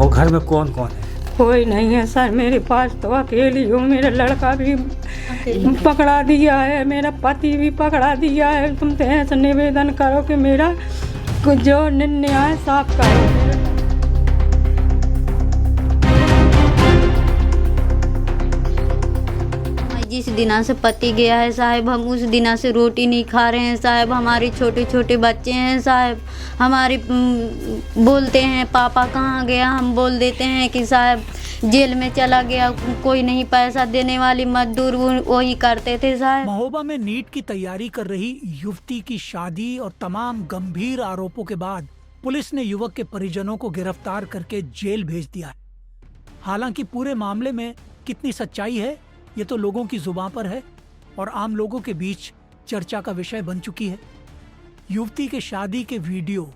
और घर में कौन कौन है? कोई नहीं है सर, मेरे पास तो अकेली हूँ। मेरा लड़का भी पकड़ा दिया है, मेरा पति भी पकड़ा दिया है। तुम तो ऐसा निवेदन करो कि मेरा जो न्याय साफ करो। जिस दिना से पति गया है साहब, हम उस दिना से रोटी नहीं खा रहे हैं साहब। हमारे छोटे छोटे बच्चे हैं साहब, हमारे बोलते हैं पापा कहाँ गया, हम बोल देते हैं कि साहब जेल में चला गया। कोई नहीं पैसा देने वाली, मजदूर वही करते थे साहब। महोबा में नीट की तैयारी कर रही युवती की शादी और तमाम गंभीर आरोपों के बाद पुलिस ने युवक के परिजनों को गिरफ्तार करके जेल भेज दिया है। हालांकि पूरे मामले में कितनी सच्चाई है ये तो लोगों की जुबान पर है और आम लोगों के बीच चर्चा का विषय बन चुकी है। युवती के शादी के वीडियो,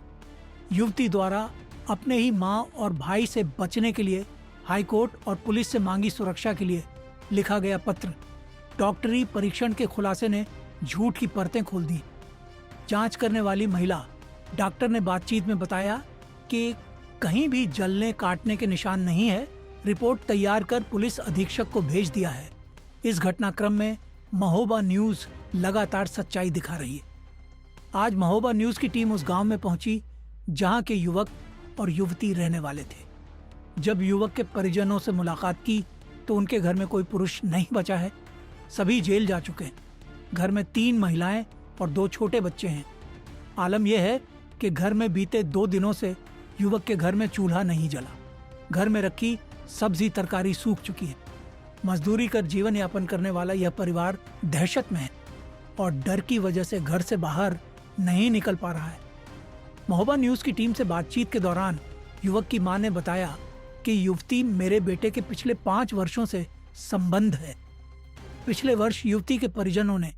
युवती द्वारा अपने ही मां और भाई से बचने के लिए हाईकोर्ट और पुलिस से मांगी सुरक्षा के लिए लिखा गया पत्र, डॉक्टरी परीक्षण के खुलासे ने झूठ की परतें खोल दी। जांच करने वाली महिला डॉक्टर ने बातचीत में बताया कि कहीं भी जलने काटने के निशान नहीं है। रिपोर्ट तैयार कर पुलिस अधीक्षक को भेज दिया है। इस घटनाक्रम में महोबा न्यूज लगातार सच्चाई दिखा रही है। आज महोबा न्यूज की टीम उस गांव में पहुंची जहां के युवक और युवती रहने वाले थे। जब युवक के परिजनों से मुलाकात की तो उनके घर में कोई पुरुष नहीं बचा है, सभी जेल जा चुके हैं। घर में 3 महिलाएं और 2 छोटे बच्चे हैं। आलम यह है कि घर में बीते 2 दिनों से युवक के घर में चूल्हा नहीं जला। घर में रखी सब्जी तरकारी सूख चुकी है। मजदूरी कर जीवन यापन करने वाला यह परिवार दहशत में है और डर की वजह से घर से बाहर नहीं निकल पा रहा है। महोबा न्यूज की टीम से बातचीत के दौरान युवक की मां ने बताया कि युवती मेरे बेटे के पिछले 5 वर्षों से संबंध है। पिछले वर्ष युवती के परिजनों ने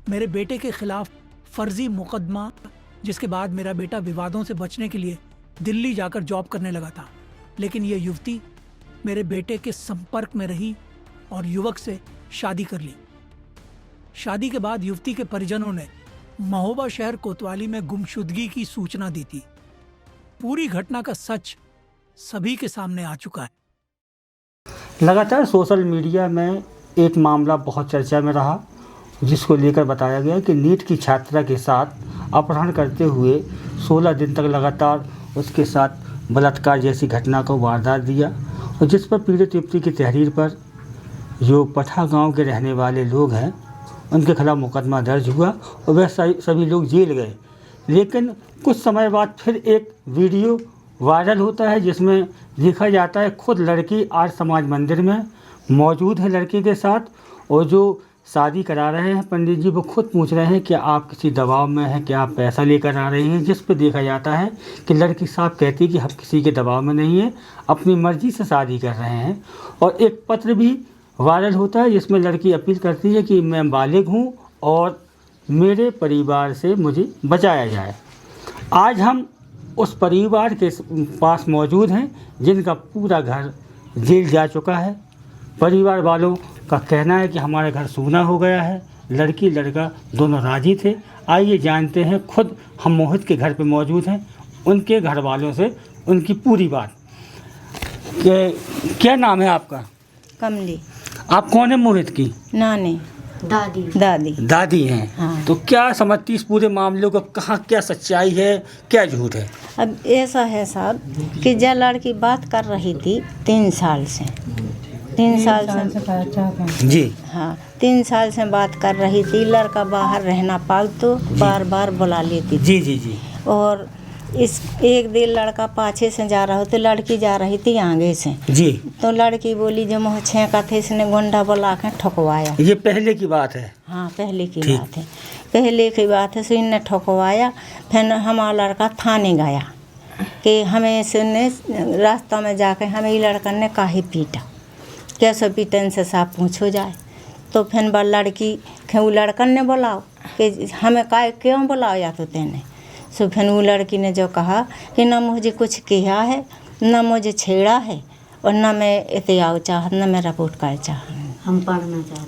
मेरे बेटे के खिलाफ फर्जी मुकदमा, जिसके बाद मेरा बेटा विवादों से बचने के लिए दिल्ली जाकर जॉब करने लगा था, लेकिन यह युवती मेरे बेटे के संपर्क में रही और युवक से शादी कर ली। शादी के बाद युवती के परिजनों ने महोबा शहर कोतवाली में गुमशुदगी की सूचना दी थी। पूरी घटना का सच सभी के सामने आ चुका है। लगातार सोशल मीडिया में एक मामला बहुत चर्चा में रहा, जिसको लेकर बताया गया कि नीट की छात्रा के साथ अपहरण करते हुए 16 दिन तक लगातार उसके साथ बलात्कार जैसी घटना को वारदात दिया, और जिस पर पीड़ित युवती की तहरीर पर जो पठा गांव के रहने वाले लोग हैं उनके खिलाफ मुकदमा दर्ज हुआ और वह सभी लोग जेल गए। लेकिन कुछ समय बाद फिर एक वीडियो वायरल होता है जिसमें देखा जाता है खुद लड़की आर्य समाज मंदिर में मौजूद है लड़के के साथ, और जो शादी करा रहे हैं पंडित जी वो खुद पूछ रहे हैं कि आप किसी दबाव में हैं, क्या आप पैसा लेकर आ रहे हैं, जिस पर देखा जाता है कि लड़की साहब कहती है कि हम किसी के दबाव में नहीं है, अपनी मर्जी से शादी कर रहे हैं। और एक पत्र भी वायरल होता है जिसमें लड़की अपील करती है कि मैं बालिग हूँ और मेरे परिवार से मुझे बचाया जाए। आज हम उस परिवार के पास मौजूद हैं जिनका पूरा घर जेल जा चुका है। परिवार वालों का कहना है कि हमारा घर सूना हो गया है। लड़की लड़का दोनों राजी थे। आइए जानते हैं, खुद हम मोहित के घर पे मौजूद हैं, उनके घर वालों से उनकी पूरी बात। क्या नाम है आपका? कमली। आप कौन है मोहित की? नानी। दादी हैं। हाँ। तो क्या समझती इस पूरे मामले को, कहाँ क्या सच्चाई है क्या झूठ है? अब ऐसा है साहब कि जब लड़की बात कर रही थी 3 साल से, 3 साल से जी हाँ 3 साल से बात कर रही थी। लड़का बाहर रहना पालतू बार बार बुला लेती थी। जी। और इस एक दिन लड़का पाछे से जा रहा हो तो लड़की जा रही थी आगे से जी। तो लड़की बोली जो मुँह छेका थे, इसने गुंडा बुला के ठुकवाया। ये पहले की बात है? हाँ पहले की बात है, पहले की बात है। सो इनने ठुकवाया। फिर हमारा लड़का थाने गया कि हमें इसने रास्ता में जाके हमें लड़का ने काहे पीटा, कैसे पीटन से साफ पूछो जाए। तो फिर बा लड़की वो लड़कन ने बुलाओ कि हमें काहे क्यों बुलाओ या तो तेने। सो फिर वो लड़की ने जो कहा कि ना मुझे कुछ किया है, ना मुझे छेड़ा है, और ना मैं एहतियात चाह, ना मैं रिपोर्ट कर चाह,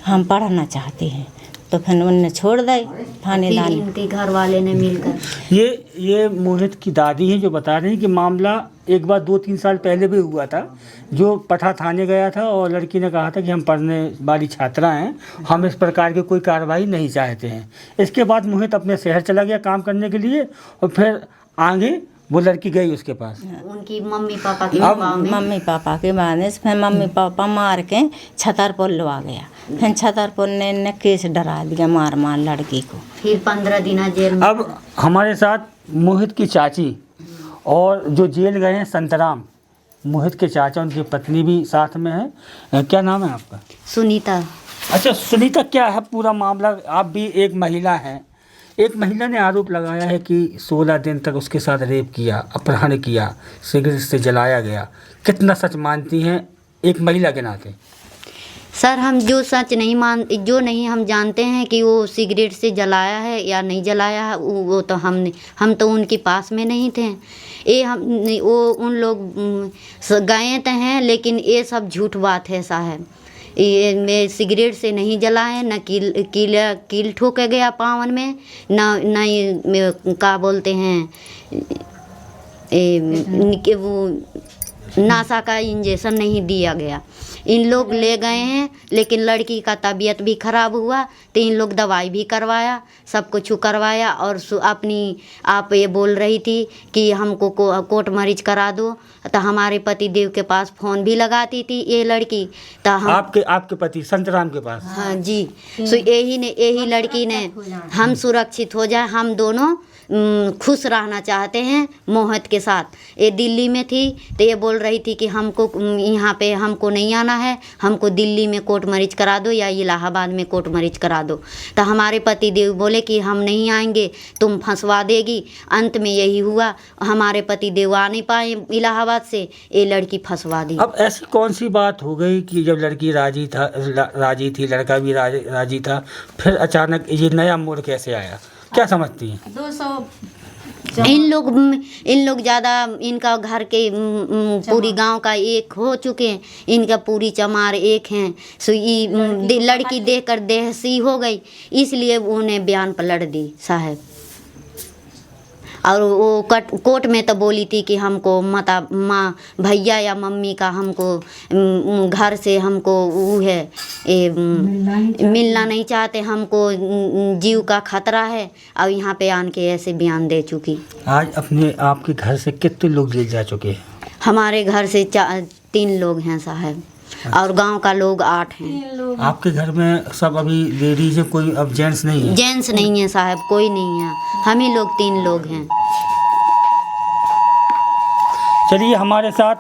हम पढ़ना चाहते हैं। तो फिर उनने छोड़ दी थानेदार ने। इनके घर वाले ने मिलकर ये मोहित की दादी हैं जो बता रही हैं कि मामला एक बार 2-3 साल पहले भी हुआ था, जो पठा थाने गया था और लड़की ने कहा था कि हम पढ़ने वाली छात्रा हैं, हम इस प्रकार की कोई कार्रवाई नहीं चाहते हैं। इसके बाद मोहित अपने शहर चला गया काम करने के लिए और फिर आगे वो लड़की गई उसके पास। उनकी मम्मी पापा के मम्मी पापा के बाद फिर मम्मी पापा मार के छतरपुर लवा गया। फिर छतरपुर ने केस डरा दिया मार लड़की को। फिर 15 दिन जेल में। अब हमारे साथ मोहित की चाची और जो जेल गए हैं संतराम, मोहित के चाचा उनकी पत्नी भी साथ में है। क्या नाम है आपका? सुनीता। अच्छा सुनीता, क्या है पूरा मामला? आप भी एक महिला हैं। एक महिला ने आरोप लगाया है कि 16 दिन तक उसके साथ रेप किया, अपहरण किया, सिगरेट से जलाया गया। कितना सच मानती हैं एक महिला के नाते? सर हम जो सच नहीं हम जानते हैं कि वो सिगरेट से जलाया है या नहीं जलाया है, वो तो हम तो उनके पास में नहीं थे। वो उन लोग गए तो हैं, लेकिन ये सब झूठ बात है साहब। ये मैं सिगरेट से नहीं जलाए, न कील ठोके गया पावन में, न ये क्या बोलते हैं वो नासा का इंजेक्शन नहीं दिया गया। इन लोग ले गए हैं, लेकिन लड़की का तबीयत भी ख़राब हुआ तो इन लोग दवाई भी करवाया, सब कुछ करवाया। और आप ये बोल रही थी कि हमको कोर्ट मैरिज करा दो, तो हमारे पति देव के पास फ़ोन भी लगाती थी ये लड़की। तो हम आपके पति संतराम के पास? हाँ जी। सो यही लड़की ने हम सुरक्षित हो जाए, हम दोनों खुश रहना चाहते हैं मोहित के साथ। ये दिल्ली में थी तो ये बोल रही थी कि हमको यहाँ पे हमको नहीं आना है, हमको दिल्ली में कोर्ट मैरिज करा दो या इलाहाबाद में कोर्ट मैरिज करा दो। तो हमारे पति देव बोले कि हम नहीं आएंगे, तुम फंसवा देगी। अंत में यही हुआ, हमारे पति देव आ नहीं पाए इलाहाबाद से, ये लड़की फंसवा दी। अब ऐसी कौन सी बात हो गई कि जब लड़की राजी थी, लड़का भी राजी था, फिर अचानक ये नया मोड़ कैसे आया? क्या समझती हैं? 200 इन लोग ज़्यादा इनका घर के पूरी गांव का एक हो चुके हैं, इनका पूरी चमार एक हैं। सो ये लड़की देखकर देहसी हो गई, इसलिए उन्हें बयान पलट दी साहब। और वो कोर्ट में तो बोली थी कि हमको माँ भैया या मम्मी का हमको घर से हमको वो है मिलना नहीं चाहते, हमको जीव का खतरा है। और यहाँ पे आन के ऐसे बयान दे चुकी। आज आपके घर से कितने लोग जेल जा चुके हैं? हमारे घर से 3 लोग हैं साहब, और गांव का लोग 8 हैं। आपके घर में सब अभी लेडीज है, कोई अब जेंट्स नहीं है? जेंट्स नहीं है साहब, कोई नहीं है, हम ही लोग 3 लोग हैं। चलिए हमारे साथ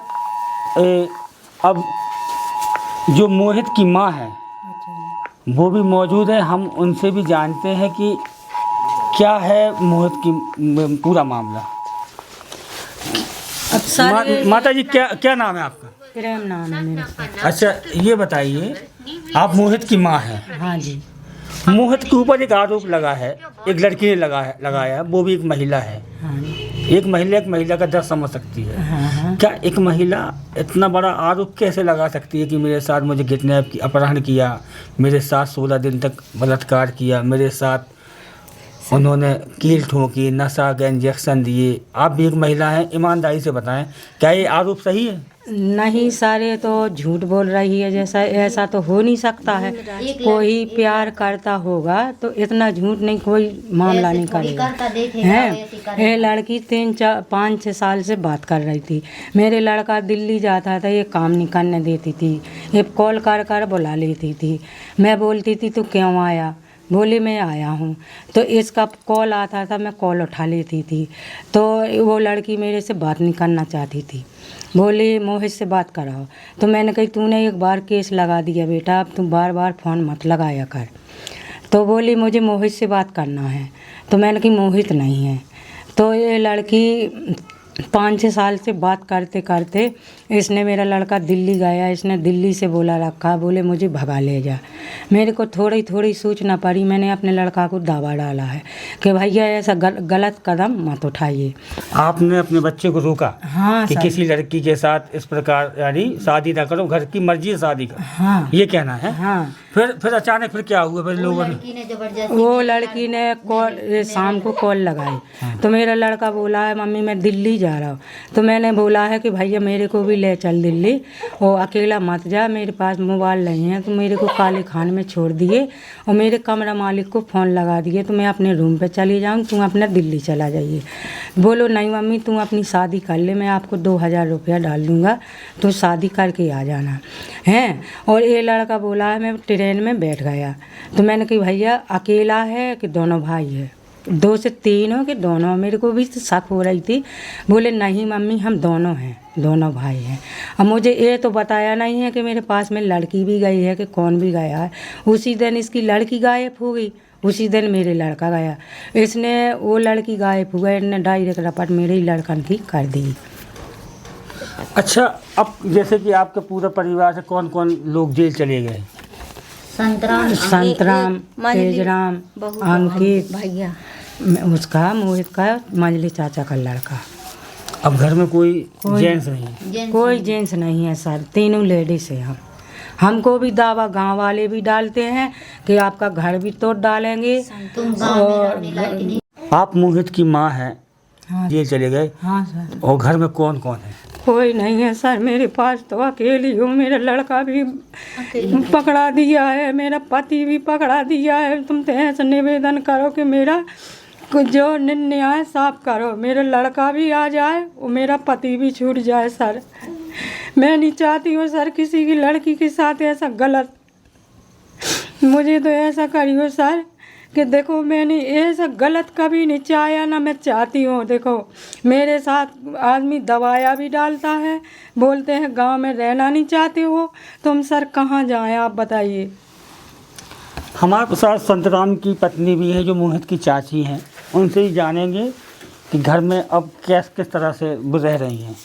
अब जो मोहित की माँ है वो भी मौजूद है। हम उनसे भी जानते हैं कि क्या है मोहित की पूरा मामला। माता जी क्या नाम है आपका? प्रेम नाम है मेरा। अच्छा ये बताइए, आप मोहित की माँ हैं? हाँ जी। मोहित के ऊपर एक आरोप लगा है, एक लड़की ने लगाया, वो भी एक महिला है। हाँ। एक महिला का दर्द समझ सकती है। हाँ। क्या एक महिला इतना बड़ा आरोप कैसे लगा सकती है कि मेरे साथ मुझे किडनैप की, अपहरण किया, मेरे साथ 16 दिन तक बलात्कार किया, मेरे साथ उन्होंने कील ठोकी, नशा का इंजेक्शन दिए। आप भी एक महिला हैं, ईमानदारी से बताएं क्या ये आरोप सही है? नहीं, सारे तो झूठ बोल रही है। जैसा ऐसा तो हो नहीं सकता है। कोई प्यार करता होगा तो इतना झूठ नहीं, कोई मामला नहीं करेगा। हैं, ये लड़की 3-4-5-6 साल से बात कर रही थी। मेरे लड़का दिल्ली जाता था, ये काम नहीं करने देती थी, ये कॉल कर बुला लेती थी। मैं बोलती थी तू क्यों आया? बोली मैं आया हूँ। तो इसका कॉल आता था, मैं कॉल उठा लेती थी। तो वो लड़की मेरे से बात नहीं करना चाहती थी, बोली मोहित से बात कराओ। तो मैंने कही तूने एक बार केस लगा दिया बेटा, अब तू बार बार फ़ोन मत लगाया कर। तो बोली मुझे मोहित से बात करना है। तो मैंने कही मोहित नहीं है। तो ये लड़की 5-6 साल से बात करते करते इसने मेरा लड़का दिल्ली गया, इसने दिल्ली से बोला रखा, बोले मुझे भगा ले जा। मेरे को थोड़ी थोड़ी सूचना पड़ी, मैंने अपने लड़का को दावा डाला है कि भैया ऐसा गलत कदम मत उठाइए। आपने अपने बच्चे को रोका हाँ कि सर। किसी लड़की के साथ इस प्रकार यानी शादी ना करो, घर की मर्जी से शादी करो, हाँ ये कहना है। हाँ। फिर अचानक फिर क्या हुआ? फिर लोगों ने वो लड़की ने शाम को कॉल लगाई तो मेरा लड़का बोला है मम्मी मैं दिल्ली जा रहा हूँ। तो मैंने बोला है कि भैया मेरे को भी ले चल दिल्ली, और अकेला मत जा, मेरे पास मोबाइल नहीं है। तो मेरे को काले खान में छोड़ दिए और मेरे कमरा मालिक को फ़ोन लगा दिए तो मैं अपने रूम पे चली जाऊँ, तुम अपना दिल्ली चला जाइए। बोलो नहीं मम्मी तुम अपनी शादी कर ले, मैं आपको 2000 रुपया डाल दूँगा, तो शादी करके आ जाना है। और ये लड़का बोला है मैं ट्रेन में बैठ गया। तो मैंने कही भैया अकेला है कि दोनों भाई है? 2 से 3 हो कि दोनों? मेरे को भी तो शक हो रही थी। बोले नहीं मम्मी हम दोनों हैं, दोनों भाई हैं। अब मुझे ये तो बताया नहीं है कि मेरे पास में लड़की भी गई है कि कौन भी गया है। उसी दिन इसकी लड़की गायब हो गई, उसी दिन मेरे लड़का गया। इसने वो लड़की गायब हो गई, इसने डायरेक्ट रपट मेरे ही लड़कन की कर दी। अच्छा, अब जैसे कि आपके पूरे परिवार से कौन कौन लोग जेल चले गए? संतराम, तेजराम, अंकित, भैया उसका मोहित का, मंजली चाचा का लड़का। अब घर में कोई जेंट्स नहीं है? कोई जेंट्स नहीं है सर, तीनों लेडीज है। हमको भी दावा गांव वाले भी डालते हैं कि आपका घर भी तोड़ डालेंगे। और आप मोहित की माँ हैं, हाँ जेल चले गए, हाँ सर। और घर में कौन कौन है? कोई नहीं है सर, मेरे पास तो अकेली हूँ। मेरा लड़का भी पकड़ा दिया है, मेरा पति भी पकड़ा दिया है। तुम तो ऐसा निवेदन करो कि मेरा जो न्याय साफ करो, मेरा लड़का भी आ जाए और मेरा पति भी छूट जाए सर। मैं नहीं चाहती हूँ सर किसी की लड़की के साथ ऐसा गलत। मुझे तो ऐसा करियो सर कि देखो मैंने ऐसा गलत कभी नहीं चाहा, ना मैं चाहती हूँ। देखो मेरे साथ आदमी दवाया भी डालता है, बोलते हैं गांव में रहना नहीं चाहते हो, तुम सर कहाँ जाएं आप बताइए। हमारे साथ संतराम की पत्नी भी है जो मोहित की चाची हैं, उनसे ही जानेंगे कि घर में अब किस तरह से रह रही हैं।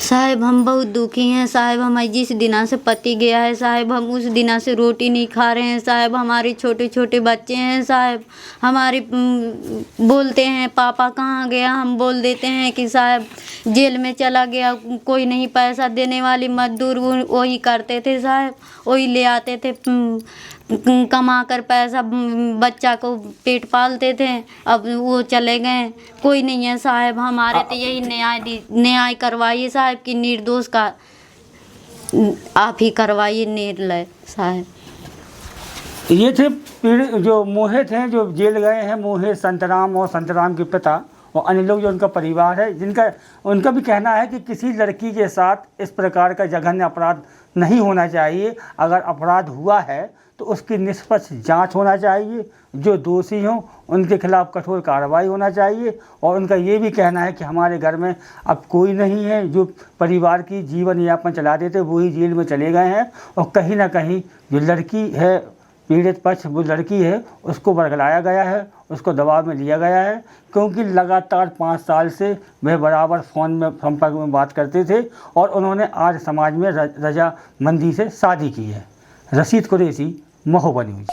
साहब हम बहुत दुखी हैं साहब, हमारे जिस दिना से पति गया है साहब हम उस दिना से रोटी नहीं खा रहे हैं साहब। हमारे छोटे छोटे बच्चे हैं साहब, हमारे बोलते हैं पापा कहाँ गया, हम बोल देते हैं कि साहब जेल में चला गया। कोई नहीं पैसा देने वाली, मजदूर वही करते थे साहब, वही ले आते थे कमा कर पैसा, बच्चा को पेट पालते थे। अब वो चले गए, कोई नहीं है साहब। हमारे तो यही न्याय करवाइए साहब कि निर्दोष का आप ही करवाइए निर्णय साहब। ये थे पीड़ित जो मोहित हैं जो जेल गए हैं, मोहित, संतराम और संतराम के पिता और अन्य लोग जो उनका परिवार है, जिनका उनका भी कहना है कि किसी लड़की के साथ इस प्रकार का जघन्य अपराध नहीं होना चाहिए। अगर अपराध हुआ है तो उसकी निष्पक्ष जांच होना चाहिए, जो दोषी हों उनके खिलाफ कठोर कार्रवाई होना चाहिए। और उनका ये भी कहना है कि हमारे घर में अब कोई नहीं है जो परिवार की जीवन यापन चलाते थे, वो ही जेल में चले गए हैं। और कहीं ना कहीं जो लड़की है, पीड़ित पक्ष वो लड़की है, उसको बरगलाया गया है, उसको दबाव में लिया गया है, क्योंकि लगातार 5 साल से वह बराबर फ़ोन में संपर्क में बात करते थे और उन्होंने आज समाज में रजामंदी से शादी की है। रशीद कुरैशी, महोबा न्यूज़।